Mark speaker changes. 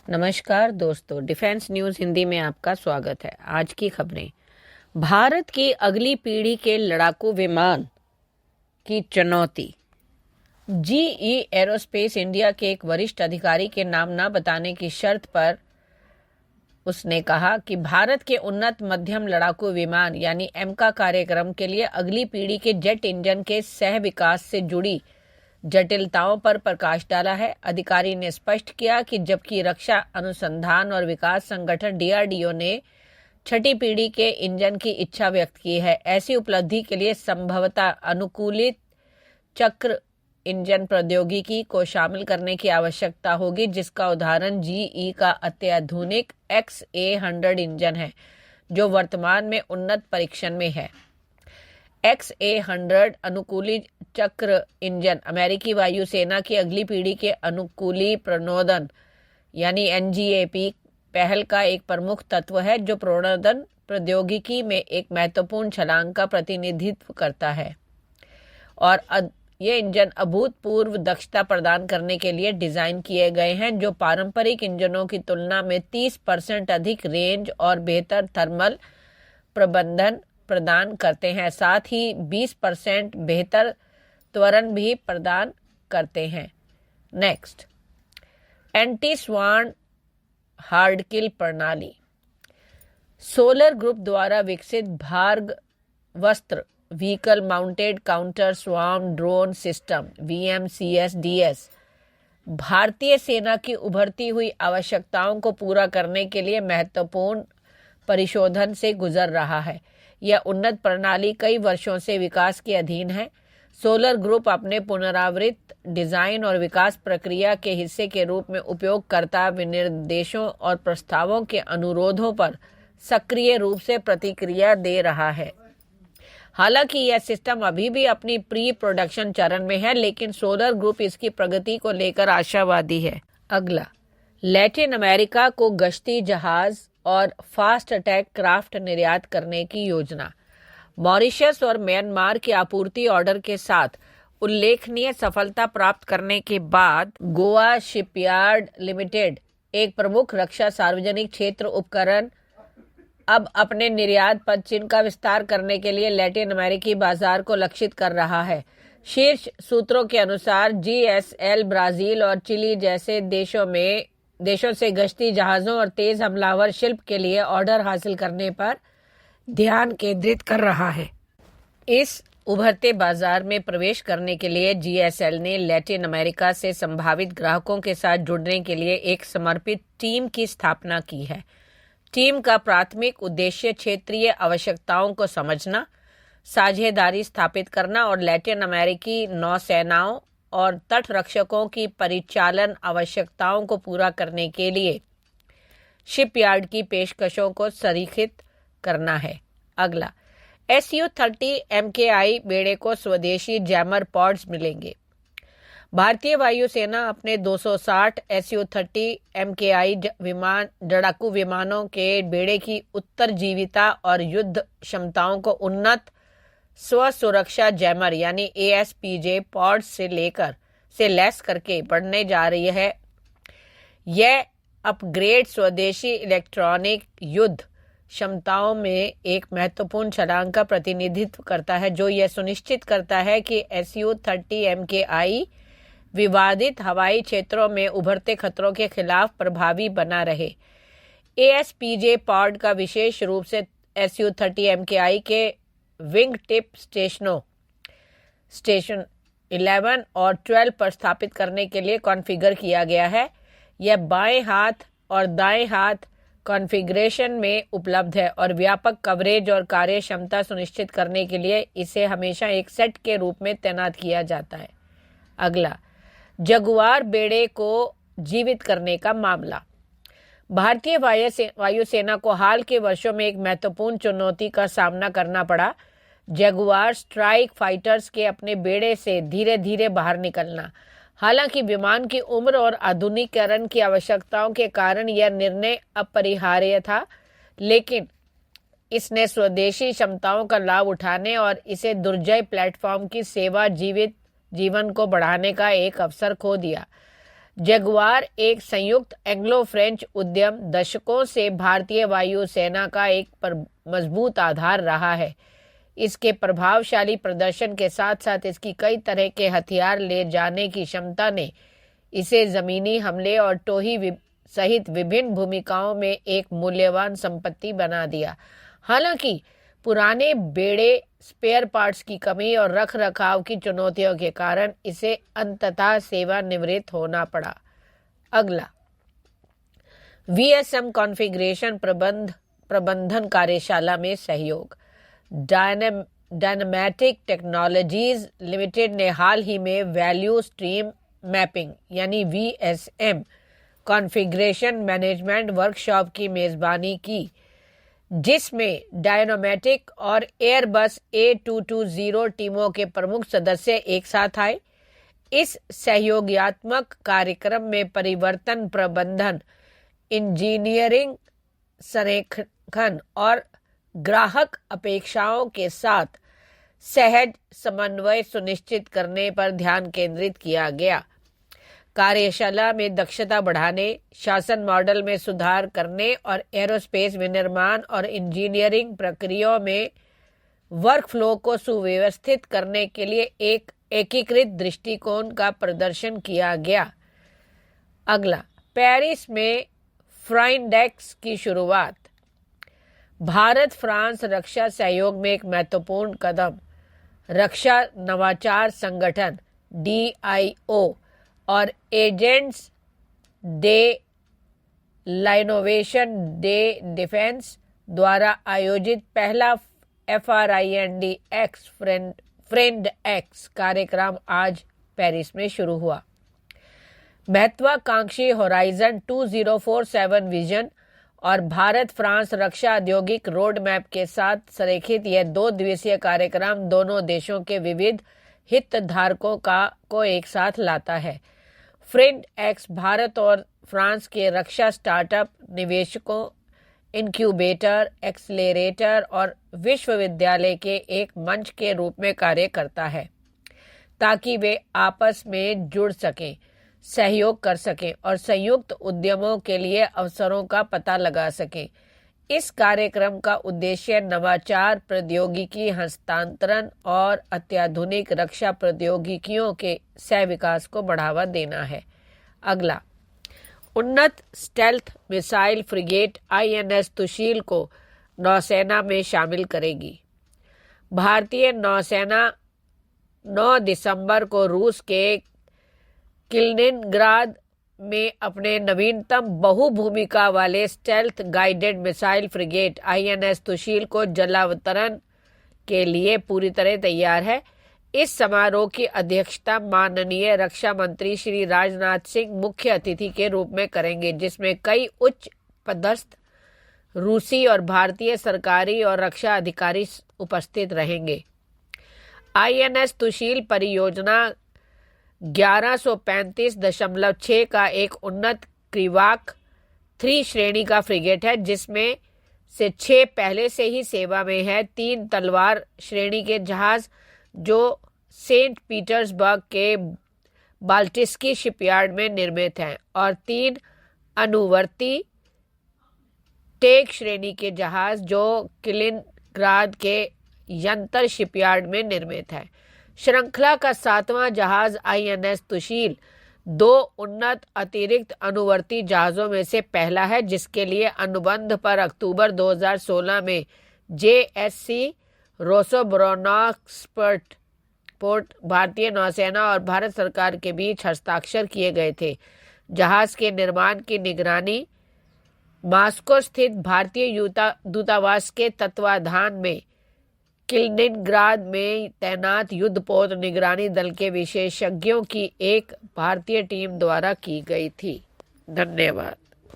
Speaker 1: नमस्कार दोस्तों, defence news Hindi में आपका स्वागत है। आज की खबरें। भारत की अगली पीढ़ी के लड़ाकू विमान की चुनौती। जीई एरोस्पेस इंडिया के एक वरिष्ठ अधिकारी के नाम न बताने की शर्त पर उसने कहा कि भारत के उन्नत मध्यम लड़ाकू विमान यानी एमका कार्यक्रम के लिए अगली पीढ़ी के जेट इंजन के सह विकास से जुड़ी जटिलताओं पर प्रकाश डाला है। अधिकारी ने स्पष्ट किया कि जबकि रक्षा अनुसंधान और विकास संगठन डीआरडीओ ने छठी पीढ़ी के इंजन की इच्छा व्यक्त की है, ऐसी उपलब्धि के लिए संभवतः अनुकूलित चक्र इंजन प्रौद्योगिकी को शामिल करने की आवश्यकता होगी, जिसका उदाहरण जीई का अत्याधुनिक XA100 इंजन है, जो वर्तमान में उन्नत परीक्षण में है। XA100 अनुकूलित चक्र इंजन अमेरिकी वायुसेना की अगली पीढ़ी के अनुकूली प्रणोदन यानी NGAP पहल का एक प्रमुख तत्व है, जो प्रणोदन प्रौद्योगिकी में एक महत्वपूर्ण छलांग का प्रतिनिधित्व करता है और ये इंजन अभूतपूर्व दक्षता प्रदान करने के लिए डिजाइन किए गए हैं, जो पारंपरिक इंजनों की तुलना में 30% अधिक रेंज और बेहतर थर्मल प्रबंधन प्रदान करते हैं। साथ ही 20% बेहतर त्वरण भी प्रदान करते हैं। Next, anti swarm hard kill प्रणाली। सोलर ग्रुप द्वारा विकसित Bhargavastra vehicle mounted counter swarm drone system VMCS-DS भारतीय सेना की उभरती हुई आवश्यकताओं को पूरा करने के लिए महत्वपूर्ण परिशोधन से गुजर रहा है। यह उन्नत प्रणाली कई वर्षों से विकास के अधीन है। सोलर ग्रुप अपने पुनरावृत्त डिजाइन और विकास प्रक्रिया के हिस्से के रूप में उपयोगकर्ता विनिर्देशों और प्रस्तावों के अनुरोधों पर सक्रिय रूप से प्रतिक्रिया दे रहा है। हालांकि यह सिस्टम अभी भी अपनी प्री प्रोडक्शन चरण में है, लेकिन सोलर ग्रुप इसकी प्रगति को लेकर आशावादी है। अगला, लैटिन अमेरिका को गश्ती जहाज और फास्ट अटैक क्राफ्ट निर्यात करने की योजना। मॉरिशस और म्यांमार के आपूर्ति ऑर्डर के साथ उल्लेखनीय सफलता प्राप्त करने के बाद गोवा शिपयार्ड लिमिटेड, एक प्रमुख रक्षा सार्वजनिक क्षेत्र उपकरण, अब अपने निर्यात पद चिन्ह का विस्तार करने के लिए लैटिन अमेरिकी बाजार को लक्षित कर रहा है। शीर्ष सूत्रों के अनुसार GSL ब्राजील और चिली जैसे देशों से गश्ती जहाजों और तेज हमलावर शिल्प के लिए ऑर्डर हासिल करने पर ध्यान केंद्रित कर रहा है। इस उभरते बाजार में प्रवेश करने के लिए GSL ने लैटिन अमेरिका से संभावित ग्राहकों के साथ जुड़ने के लिए एक समर्पित टीम की स्थापना की है। टीम का प्राथमिक उद्देश्य क्षेत्रीय आवश्यकताओं को समझना, साझेदारी स्थापित करना और लैटिन अमेरिकी नौसेनाओं और तट रक्षकों की परिचालन आवश्यकताओं को पूरा करने के लिए शिपयार्ड की पेशकशों को संरेखित करना है। अगला, Su-30 MKI बेड़े को स्वदेशी जैमर पॉड्स मिलेंगे। भारतीय वायुसेना अपने 260 Su-30 MKI लड़ाकू विमानों के बेड़े की उत्तरजीविता और युद्ध क्षमताओं को उन्नत स्व सुरक्षा जैमर यानी ASPJ पॉड्स से लैस करके बढ़ने जा रही है। यह अपग्रेड स्वदेशी इलेक्ट्रॉनिक युद्ध क्षमताओं में एक महत्वपूर्ण छलांग का प्रतिनिधित्व करता है, जो यह सुनिश्चित करता है कि Su-30 MKI विवादित हवाई क्षेत्रों में उभरते खतरों के खिलाफ प्रभावी बना रहे। ASPJ पॉड का विशेष रूप से Su-30 MKI के विंग टिप स्टेशन 11 और 12 पर स्थापित करने के लिए कॉन्फ़िगर किया गया है। यह बाएं हाथ और दाएं हाथ कॉन्फ़िगरेशन में उपलब्ध है और व्यापक कवरेज और कार्य क्षमता सुनिश्चित करने के लिए इसे हमेशा एक सेट के रूप में तैनात किया जाता है। अगला, जगुआर बेड़े को जीवित करने का मामला। भारतीय वायुसेना को हाल के वर्षों में एक महत्वपूर्ण चुनौती का सामना करना पड़ा। जगुआर स्ट्राइक फाइटर्स के अपने बेड़े से धीरे धीरे बाहर निकलना। हालांकि विमान की उम्र और आधुनिकीकरण की आवश्यकताओं के कारण यह निर्णय अपरिहार्य था, लेकिन इसने स्वदेशी क्षमताओं का लाभ उठाने और इसे दुर्जय प्लेटफॉर्म की सेवा जीवन को बढ़ाने का एक अवसर खो दिया। जगुआर एक संयुक्त एंग्लो फ्रेंच उद्यम दशकों से भारतीय वायुसेना का एक मजबूत आधार रहा है। इसके प्रभावशाली प्रदर्शन के साथ साथ इसकी कई तरह के हथियार ले जाने की क्षमता ने इसे जमीनी हमले और टोही सहित विभिन्न भूमिकाओं में एक मूल्यवान संपत्ति बना दिया। हालांकि पुराने बेड़े, स्पेयर पार्ट्स की कमी और रख रखाव की चुनौतियों के कारण इसे अंततः सेवानिवृत्त होना पड़ा। अगला, वीएसएम कॉन्फ़िगरेशन प्रबंधन कार्यशाला में सहयोग। डायनामैटिक टेक्नोलॉजीज लिमिटेड ने हाल ही में वैल्यू स्ट्रीम मैपिंग यानी वीएसएम कॉन्फ़िगरेशन मैनेजमेंट वर्कशॉप की मेजबानी की, जिसमें डायनामैटिक और एयरबस A220 टीमों के प्रमुख सदस्य एक साथ आए। इस सहयोगात्मक कार्यक्रम में परिवर्तन प्रबंधन, इंजीनियरिंग, संरेखन और ग्राहक अपेक्षाओं के साथ सहज समन्वय सुनिश्चित करने पर ध्यान केंद्रित किया गया। कार्यशाला में दक्षता बढ़ाने, शासन मॉडल में सुधार करने और एरोस्पेस विनिर्माण और इंजीनियरिंग प्रक्रियाओं में वर्कफ्लो को सुव्यवस्थित करने के लिए एक एकीकृत दृष्टिकोण का प्रदर्शन किया गया। अगला, पेरिस में फ्राइंडेक्स की शुरुआत। भारत फ्रांस रक्षा सहयोग में एक महत्वपूर्ण कदम। रक्षा नवाचार संगठन DIO और एजेंट्स डे लाइनोवेशन डे डिफेंस द्वारा आयोजित पहला FRINDX फ्रेंडएक्स कार्यक्रम आज पेरिस में शुरू हुआ। महत्वाकांक्षी होराइजन 2047 विजन और भारत फ्रांस रक्षा औद्योगिक रोड मैप के साथ संरेखित यह 2 दिवसीय कार्यक्रम दोनों देशों के विविध हितधारकों को एक साथ लाता है। फ्रेंडएक्स भारत और फ्रांस के रक्षा स्टार्टअप, निवेशकों, इनक्यूबेटर, एक्सेलरेटर और विश्वविद्यालय के एक मंच के रूप में कार्य करता है, ताकि वे आपस में जुड़ सकें, सहयोग कर सकें और संयुक्त उद्यमों के लिए अवसरों का पता लगा सकें। इस कार्यक्रम का उद्देश्य नवाचार, प्रौद्योगिकी हस्तांतरण और अत्याधुनिक रक्षा प्रौद्योगिकियों के सह विकास को बढ़ावा देना है। अगला, उन्नत stealth missile frigate INS Tushil को नौसेना में शामिल करेगी। भारतीय नौसेना 9 दिसंबर को रूस के किलिनिनग्राद में अपने नवीनतम बहुभूमिका वाले stealth guided missile frigate INS Tushil को जलावतरण के लिए पूरी तरह तैयार है। इस समारोह की अध्यक्षता माननीय रक्षा मंत्री श्री राजनाथ सिंह मुख्य अतिथि के रूप में करेंगे, जिसमें कई उच्च पदस्थ रूसी और भारतीय सरकारी और रक्षा अधिकारी उपस्थित रहेंगे। INS तुशील परियोजना 1135.6 का एक उन्नत क्रिवाक 3 श्रेणी का फ्रिगेट है, जिसमें से 6 पहले से ही सेवा में है। 3 तलवार श्रेणी के जहाज जो सेंट पीटर्सबर्ग के बाल्टिस्की शिपयार्ड में निर्मित हैं और 3 अनुवर्ती टेक श्रेणी के जहाज जो किलिनिनग्राद के यंत्र शिपयार्ड में निर्मित है। श्रृंखला का 7वां जहाज INS तुशील 2 उन्नत अतिरिक्त अनुवर्ती जहाजों में से पहला है, जिसके लिए अनुबंध पर अक्टूबर 2016 में JSC रोसोब्रोनॉक्सपोर्ट भारतीय नौसेना और भारत सरकार के बीच हस्ताक्षर किए गए थे। जहाज के निर्माण की निगरानी मॉस्को स्थित भारतीय दूतावास के तत्वाधान में किलिनिनग्राद में तैनात युद्धपोत निगरानी दल के विशेषज्ञों की एक भारतीय टीम द्वारा की गई थी। धन्यवाद।